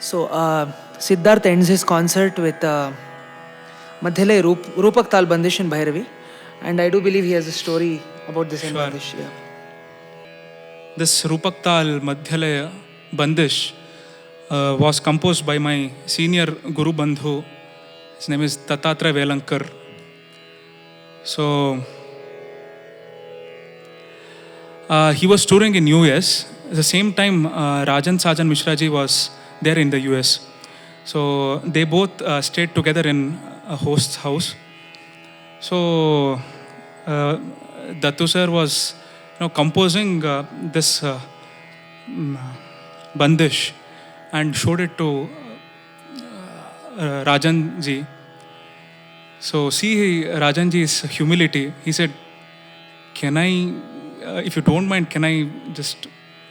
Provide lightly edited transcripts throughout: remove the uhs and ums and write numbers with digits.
So, Siddhartha ends his concert with Madhyale Rupak Tal Bandish in Bhairavi. And I do believe he has a story about this in Bandish. Yeah. This Rupak Tal Madhyale Bandish was composed by my senior guru-bandhu. His name is Dattatreya Velankar. So, he was touring in US. At the same time, Rajan Sajan Mishraji was there in the US. So they both stayed together in a host's house. So Dattu sir was composing this bandish and showed it to Rajan ji. So see Rajan ji's humility. He said, "Can I, if you don't mind, can I just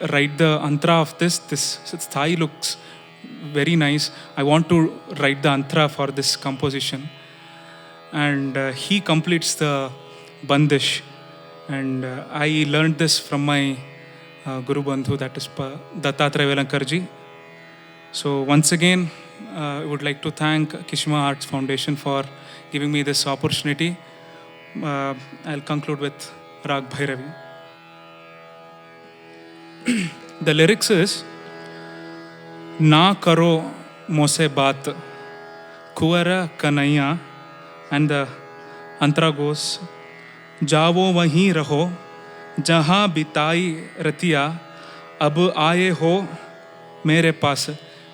write the antara of this? This sthai looks very nice. I want to write the antara for this composition." And he completes the bandish. And I learned this from my Guru Bandhu, that is Dattatreya Velankar ji. So once again, I would like to thank Kishma Arts Foundation for giving me this opportunity. I'll conclude with Raag Bhairavi. The lyrics is Na karo mose baat kuara kanaiya, and the antara goes Javo wahi raho jahan bitai ratiya ab aaye ho mere paas.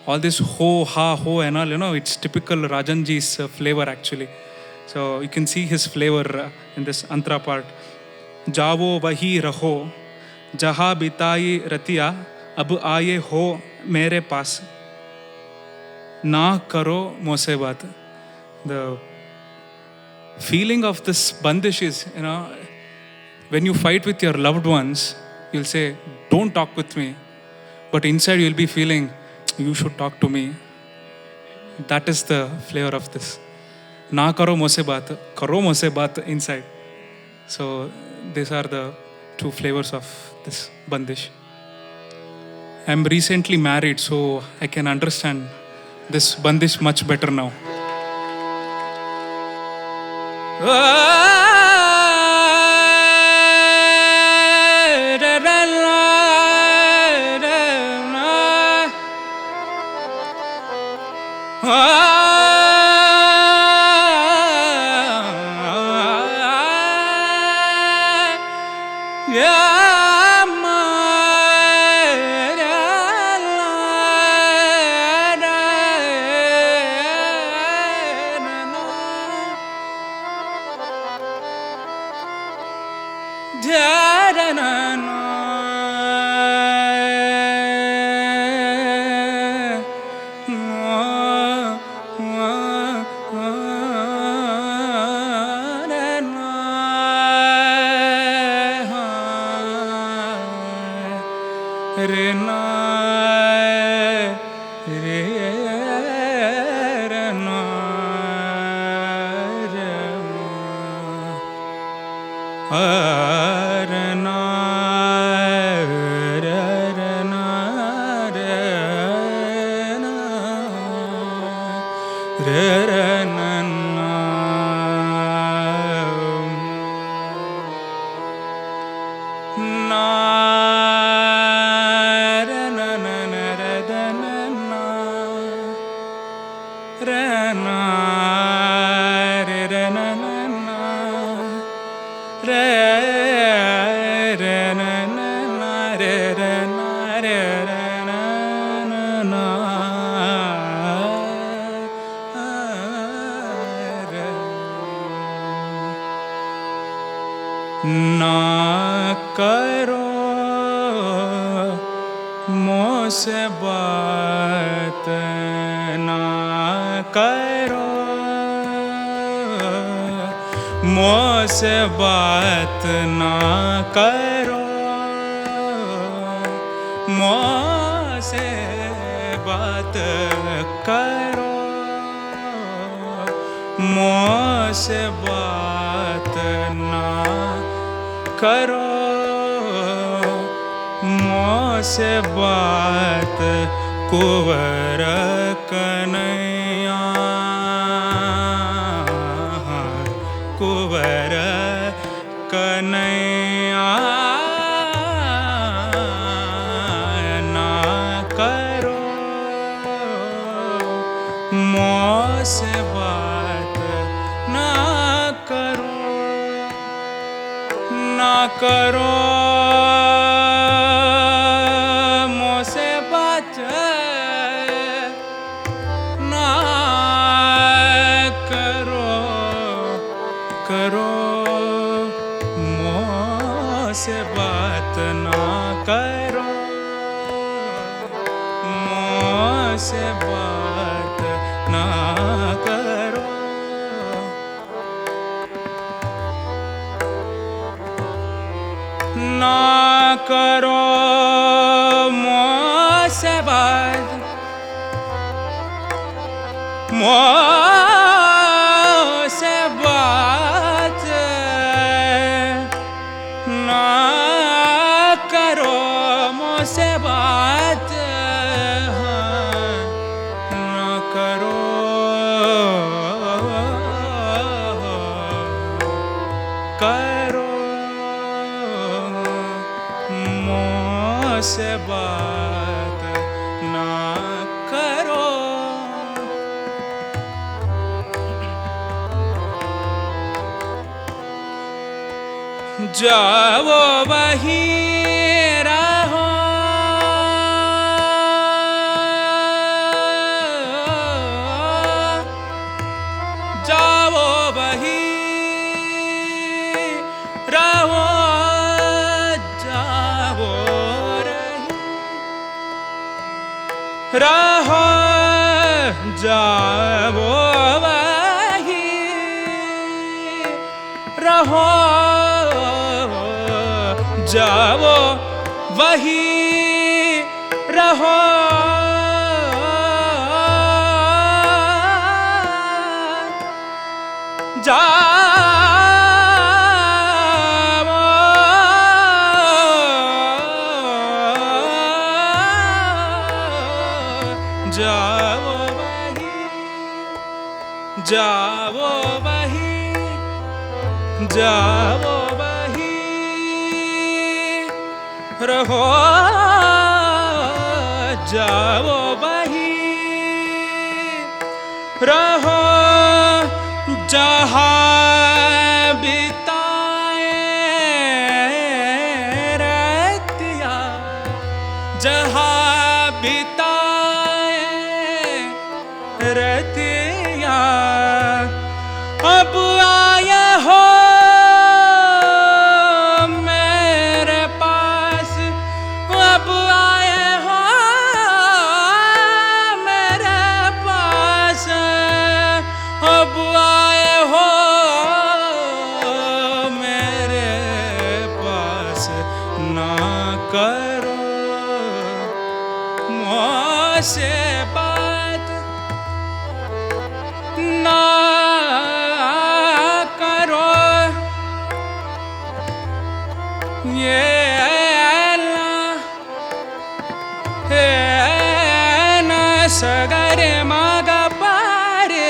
All this ho, ha, ho and all, it's typical Rajanji's flavor actually. So you can see his flavor in this antara part. Javo vahi raho jaha bitai ratiya ab aaye ho mere paas. Na karo mose baat. The feeling of this bandish is, when you fight with your loved ones, you'll say, "Don't talk with me." But inside you'll be feeling, "You should talk to me." That is the flavor of this. Na karo mose baat inside. So these are the two flavors of this bandish. I'm recently married, so I can understand this bandish much better now. Na karo mose baat, na karo mose baat, na karo mose baat karo mose baat na karo mose baat कुंवर कन्हैया कुंवर कन्हैया ना करो मोसे बात ना करो ना करो मोसे बात ना करो करो मोसे बात ना करो मोसे बात ना करो ना करो मोसे बात मोसे बात ना करो मोसे बात ना करो करो मोसे बात ना करो जाओ वही रहो जाओ वही रहो जाओ रहो जाओ वही रहो जाओ वही रहो जाओ वही जाओ वही जाओ वही रहो जाओ वही रहो जहाँ बिताए रतिया जहाँ बिताए रतिया अब आए हो मेरे पास अब आए हो मेरे पास अब आए हो मेरे पास ना करो मुझसे बात ना करो ये ना सगरे मागा पारे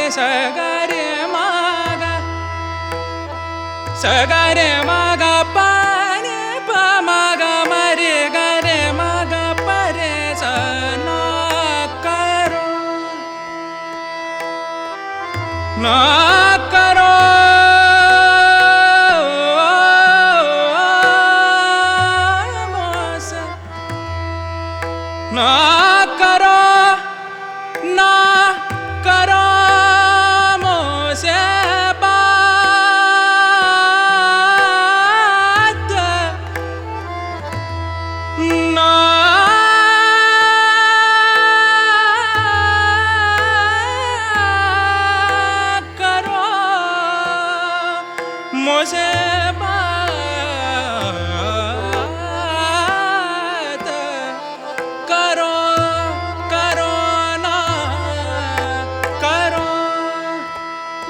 सगरे मागा पारे पा मागा मरे गरे मागा परे ना करो ना करो ना करो ना करो मुझसे बात ना करो मुझसे बात करो करो ना करो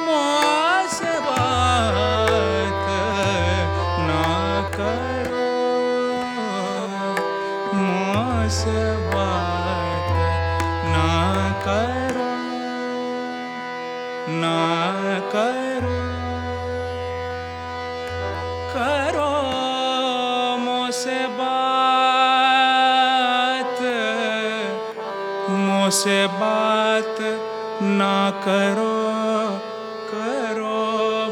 मुझसे बात ना करो मुझसे बात ना करो, ना करो, करो मुझसे बात ना करो, करो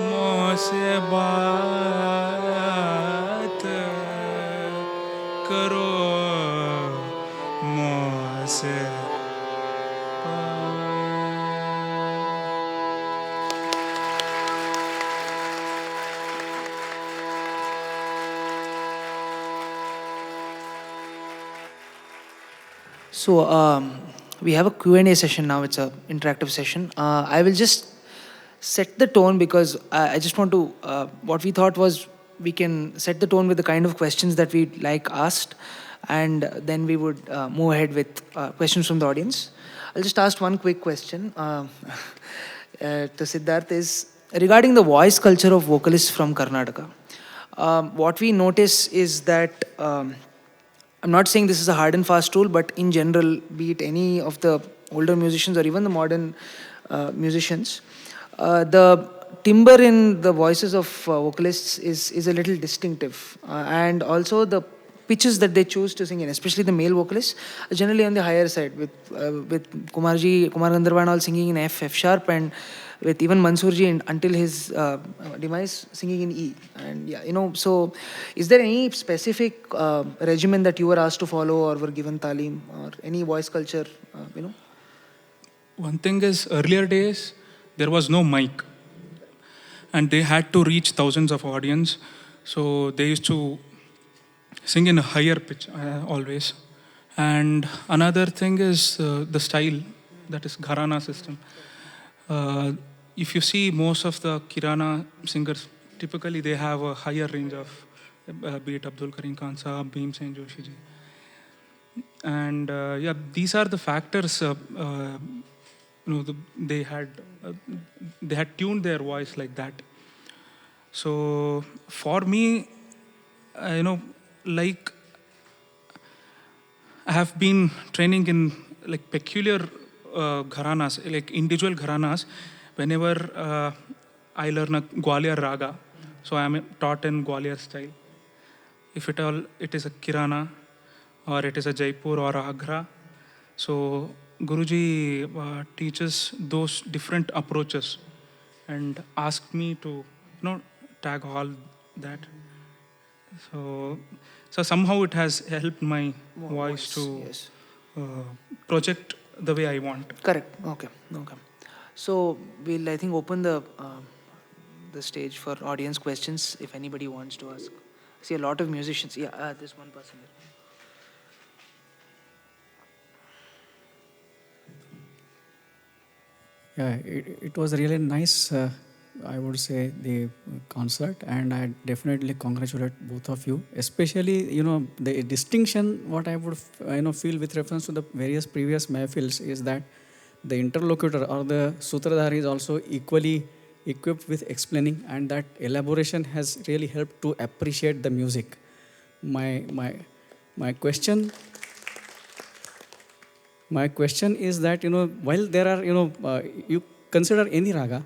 मुझसे बात, करो मुझसे So we have a Q&A session now. It's an interactive session. I will just set the tone because I just want to. What we thought was we can set the tone with the kind of questions that we like asked, and then we would move ahead with questions from the audience. I'll just ask one quick question to Siddharth is regarding the voice culture of vocalists from Karnataka. What we notice is that. I'm not saying this is a hard and fast rule, but in general, be it any of the older musicians or even the modern musicians, the timbre in the voices of vocalists is a little distinctive. And also the pitches that they choose to sing in, especially the male vocalists, are generally on the higher side, with Kumar Gandharva and all singing in F sharp, and with even Mansoorji until his demise singing in E. And yeah, so is there any specific regimen that you were asked to follow or were given talim or any voice culture, One thing is, earlier days, there was no mic. And they had to reach thousands of audience. So they used to sing in a higher pitch always. And another thing is the style, that is Gharana system. If you see most of the Kirana singers, typically they have a higher range of, be it Abdul Karim Khan Saab, Bhim Sen Joshi ji. And yeah, these are the factors. They had tuned their voice like that. So for me, like I have been training in like peculiar gharanas, like individual gharanas. Whenever I learn a Gwalior raga, so I am taught in Gwalior style. If it is a Kirana, or it is a Jaipur or Agra, so Guruji teaches those different approaches and asked me to tag all that. So somehow it has helped my voice to yes. project the way I want. Correct. Okay. So we'll, I think, open the stage for audience questions if anybody wants to ask. I see a lot of musicians. Yeah, there's one person there. Yeah, it was really nice, I would say, the concert, and I definitely congratulate both of you. Especially, the distinction, what I would, feel with reference to the various previous mahfils is that the interlocutor or the sutradhar is also equally equipped with explaining, and that elaboration has really helped to appreciate the music. My question is that, while there are, you consider any raga,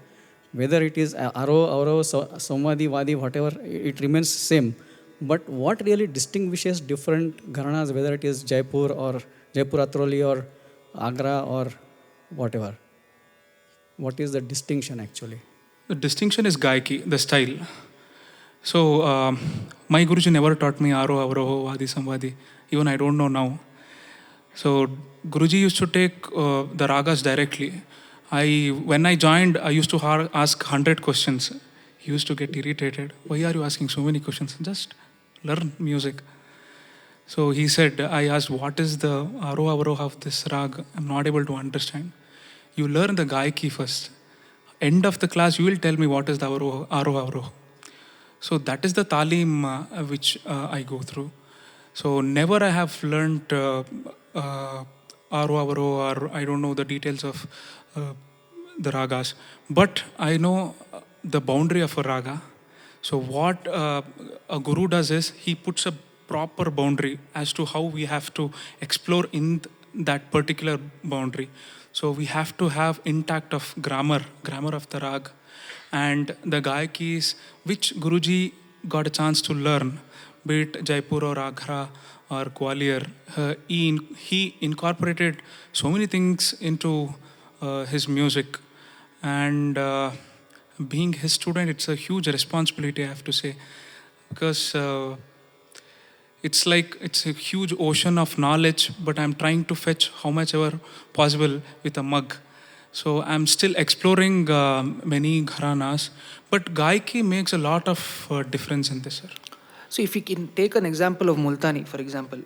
whether it is Aro, Auro, Somvadi, Vadi, whatever, it remains same. But what really distinguishes different gharanas, whether it is Jaipur or Jaipur Atroli or Agra or whatever? What is the distinction actually? The distinction is Gaiki, the style. So my Guruji never taught me Aro, Avroho, Vadi, Samvadi. Even I don't know now. So Guruji used to take the ragas directly. When I joined, I used to ask 100 questions. He used to get irritated. Why are you asking so many questions? Just learn music. So he said, I asked, what is the Aro Avroha of this rag? I'm not able to understand. You learn the Gaiki first. End of the class, you will tell me what is the Aro Avroha. So that is the talim which I go through. So never I have learned Aro Avroha, or I don't know the details of the ragas. But I know the boundary of a raga. So what a guru does is he puts a proper boundary as to how we have to explore in that particular boundary. So we have to have intact of grammar of the rag, and the gayakis which Guruji got a chance to learn, be it Jaipur or Agra or Gwalior. He incorporated so many things into his music, and being his student, it's a huge responsibility, I have to say, because it's like it's a huge ocean of knowledge, but I'm trying to fetch how much ever possible with a mug. So I'm still exploring many gharanas, but Gaiki makes a lot of difference in this, sir. So if we can take an example of Multani, for example,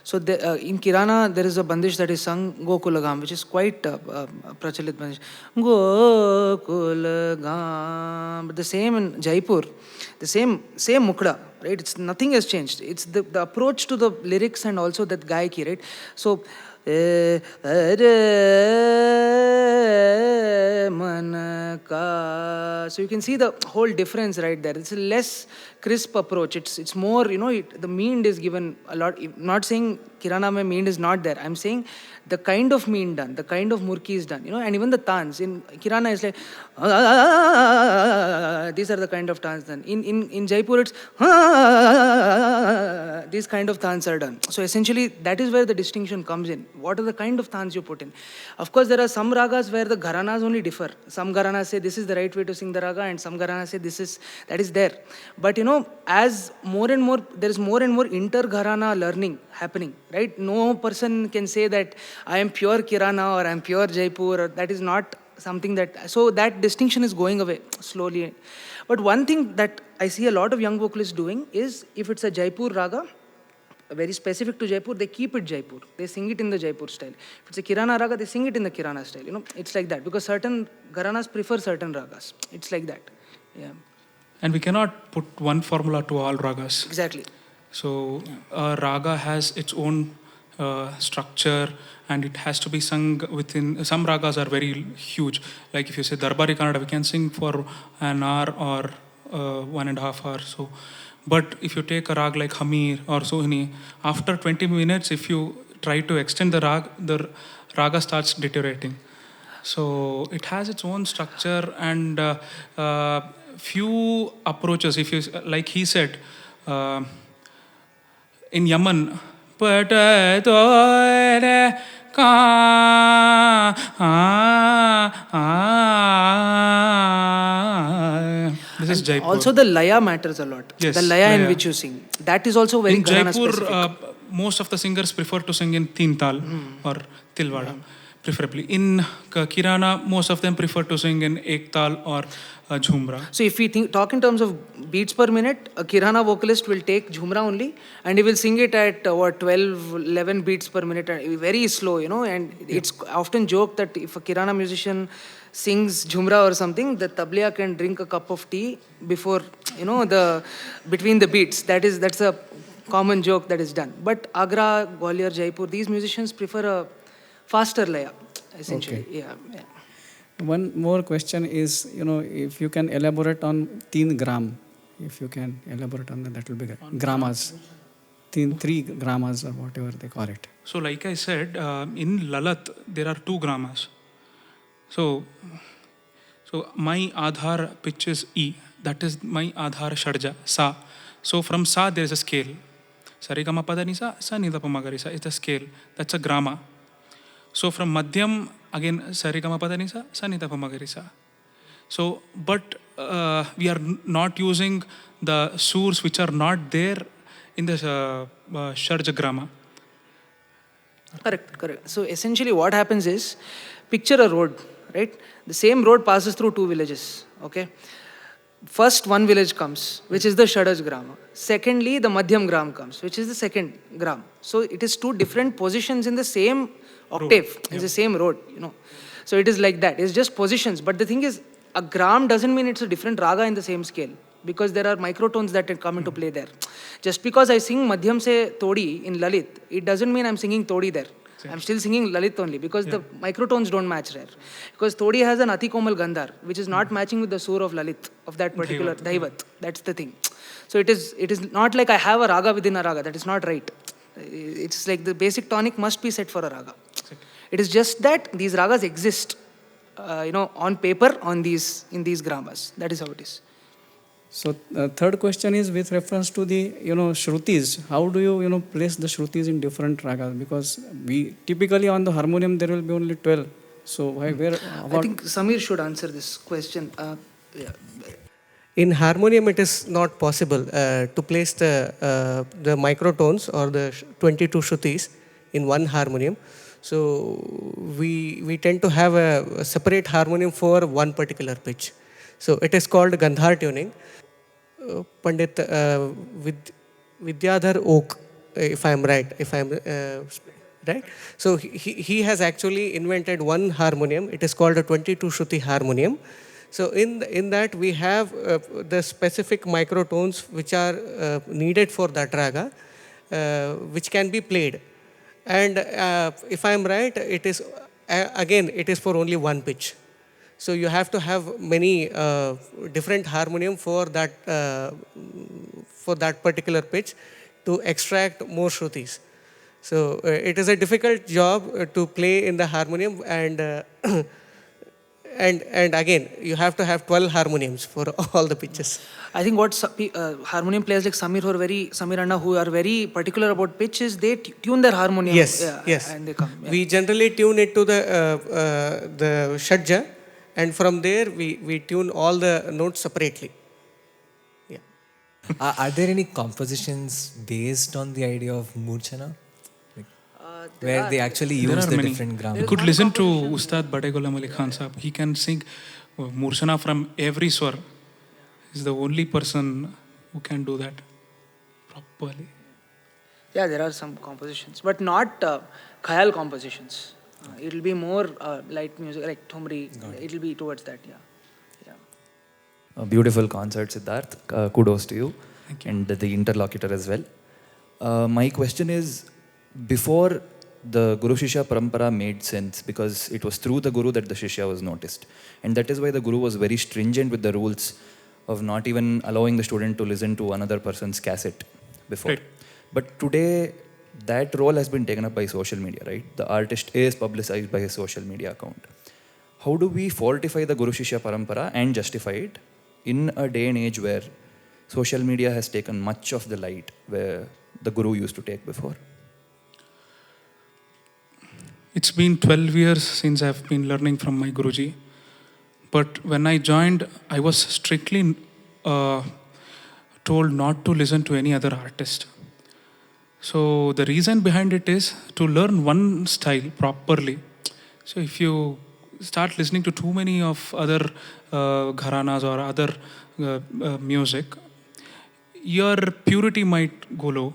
so in Kirana there is a bandish that is sung Gokulagam, which is quite prachalit bandish. Gokulagam. But the same in Jaipur, the same mukda, right? It's nothing has changed. It's the approach to the lyrics and also that Gaiki, right? So so you can see the whole difference right there. It's a less crisp approach. It's more, the mean is given a lot. I'm not saying Kirana mein mean is not there. I'm saying the kind of mean done, the kind of murki is done, and even the tans. In Kirana is like, these are the kind of tans done. In Jaipur it's, these kind of tans are done. So essentially that is where the distinction comes in. What are the kind of tans you put in? Of course, there are some ragas where the gharanas only differ. Some gharanas say this is the right way to sing the raga, and some gharanas say that is there. But as more and more, there is more and more inter-gharana learning happening, right? No person can say that I am pure Kirana or I am pure Jaipur, or that is not something that, so that distinction is going away slowly. But one thing that I see a lot of young vocalists doing is, if it's a Jaipur raga, very specific to Jaipur, they keep it Jaipur. They sing it in the Jaipur style. If it's a Kirana raga, they sing it in the Kirana style. It's like that, because certain gharanas prefer certain ragas. It's like that. Yeah. And we cannot put one formula to all ragas. Exactly. So a raga has its own structure, and it has to be sung within. Some ragas are very huge. Like if you say Darbari Kannada, we can sing for an hour or 1.5 hours. So, but if you take a rag like Hamir or Sohini, after 20 minutes, if you try to extend the raga starts deteriorating. So it has its own structure and few approaches. If you, like he said, in Yaman, this is Jaipur. Also the laya matters a lot. Yes, the laya in which you sing. That is also very in Gharana Jaipur, specific. most of the singers prefer to sing in Teen Tal or Tilwada, preferably. In Kirana, most of them prefer to sing in Ek Tal or Jhumra. So if we talk in terms of beats per minute, a Kirana vocalist will take Jhumra only, and he will sing it at 12, 11 beats per minute, very slow, and it's often joked that if a Kirana musician sings Jhumra or something, the tabla can drink a cup of tea before, between the beats. That's a common joke that is done. But Agra, Gwalior, Jaipur, these musicians prefer a faster laya, essentially. Okay. Yeah. One more question is, if you can elaborate on 3 gram, if you can elaborate on that will be good. Gramas. 3 gramas or whatever they call it. So like I said, in Lalat, there are 2 gramas. So my Adhar pitch is E. That is my Adhar Sharja, Sa. So from Sa, there is a scale. Sarigama Padanisa, Sa Nidapamagarisa. It's a scale. That's a grama. So from Madhyam, again, Sarigama Padanisa, Sa Nidapamagarisa. So, but we are not using the surs which are not there in the Sharja grama. Correct. So essentially what happens is, picture a road, right? The same road passes through 2 villages, okay? First, one village comes, which is the Shadaj Grama. Secondly, the Madhyam Gram comes, which is the second gram. So it is 2 different positions in the same octave, in the same road, So it is like that. It's just positions. But the thing is, a gram doesn't mean it's a different raga in the same scale, because there are microtones that come into play there. Just because I sing Madhyam se Todi in Lalit, it doesn't mean I'm singing Todi there. I'm still singing Lalit only, because the microtones don't match there. Because Todi has an Ati Komal Gandhar, which is not matching with the sur of Lalit, of that particular Dhaivat. That's the thing. So it is not like I have a raga within a raga. That is not right. It's like the basic tonic must be set for a raga. It is just that these ragas exist, on paper in these gramas. That is how it is. So third question is with reference to the shrutis. How do you place the shrutis in different ragas? Because we typically on the harmonium there will be only 12. So where? I think Sameer should answer this question. Yeah. In harmonium, it is not possible to place the microtones or the 22 shrutis in one harmonium. So we tend to have a separate harmonium for one particular pitch. So it is called Gandhar tuning. Pandit Vidyadhar Oak, if I am right, right? So he has actually invented one harmonium. It is called a 22 shruti harmonium. So in that we have the specific microtones which are needed for that raga, which can be played. And if I am right, it is again it is for only one pitch. So you have to have many different harmonium for that particular pitch to extract more shrutis. So it is a difficult job to play in the harmonium, and and again you have to have 12 harmoniums for all the pitches. I think what harmonium players like Sameer Anna, who are very particular about pitches, they tune their harmonium. Yes, yes. And they come. Yeah. We generally tune it to the shadja, and from there we tune all the notes separately. Yeah. Are there any compositions based on the idea of Murchana? Where they actually use the different grammars? You could listen to Ustad Bade Ghulam Ali Khan Sahab. He can sing Murchana from every swar. He's the only person who can do that properly. Yeah, there are some compositions, but not khayal compositions. It'll be more light music, like thumri. It'll be towards that, yeah. A beautiful concert, Siddharth. Kudos to you. Thank you. And the interlocutor as well. My question is, before the Guru Shishya Parampara made sense, because it was through the Guru that the Shishya was noticed. And that is why the Guru was very stringent with the rules of not even allowing the student to listen to another person's cassette before. Right. But today, that role has been taken up by social media, right? The artist is publicized by his social media account. How do we fortify the Guru Shishya Parampara and justify it in a day and age where social media has taken much of the light where the Guru used to take before? It's been 12 years since I've been learning from my Guruji. But when I joined, I was strictly told not to listen to any other artist. So the reason behind it is to learn one style properly. So if you start listening to too many of other gharanas or other music, your purity might go low.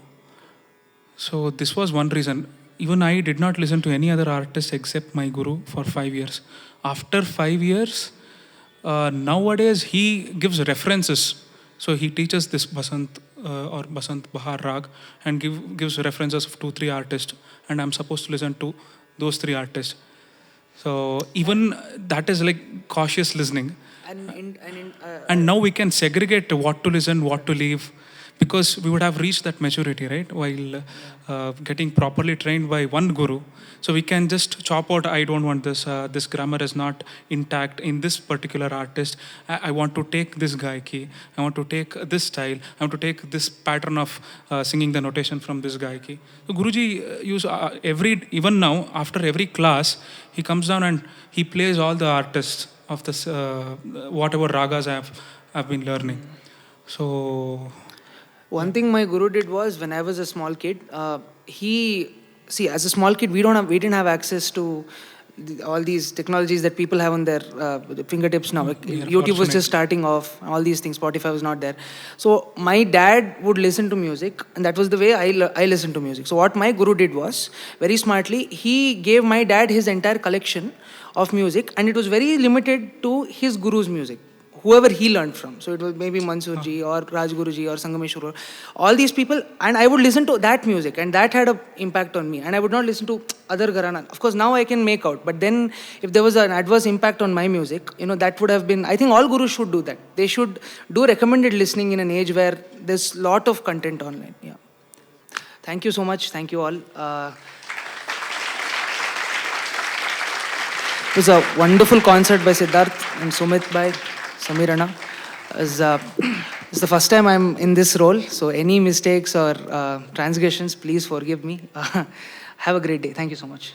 So this was one reason. Even I did not listen to any other artist except my Guru for 5 years. After 5 years, nowadays he gives references. So he teaches this Basant or Basant Bahar Rag and gives references of 2-3 artists, and I'm supposed to listen to those 3 artists. So even that is like cautious listening. And now we can segregate what to listen, what to leave, because we would have reached that maturity, right? While getting properly trained by one Guru. So we can just chop out, I don't want this, this grammar is not intact in this particular artist. I want to take this gaiki, I want to take this style, I want to take this pattern of singing the notation from this gaiki. So Guruji use even now, after every class, he comes down and he plays all the artists of this, whatever ragas I've been learning. So one thing my Guru did was, when I was a small kid, as a small kid, we didn't have access to all these technologies that people have on their fingertips now. YouTube was just starting off, all these things, Spotify was not there. So my dad would listen to music, and that was the way I listened to music. So what my Guru did was, very smartly, he gave my dad his entire collection of music, and it was very limited to his Guru's music, whoever he learned from. So it was maybe Mansoorji or Rajguruji or Sangameshwar, all these people, and I would listen to that music, and that had an impact on me. And I would not listen to other Gharana. Of course, now I can make out, but then if there was an adverse impact on my music, that would have been, I think all Gurus should do that. They should do recommended listening in an age where there's a lot of content online. Yeah. Thank you so much. Thank you all. It was a wonderful concert by Siddharth and Sumit by Sameer Anna. It's the first time I'm in this role, so any mistakes or transgressions, please forgive me. Have a great day. Thank you so much.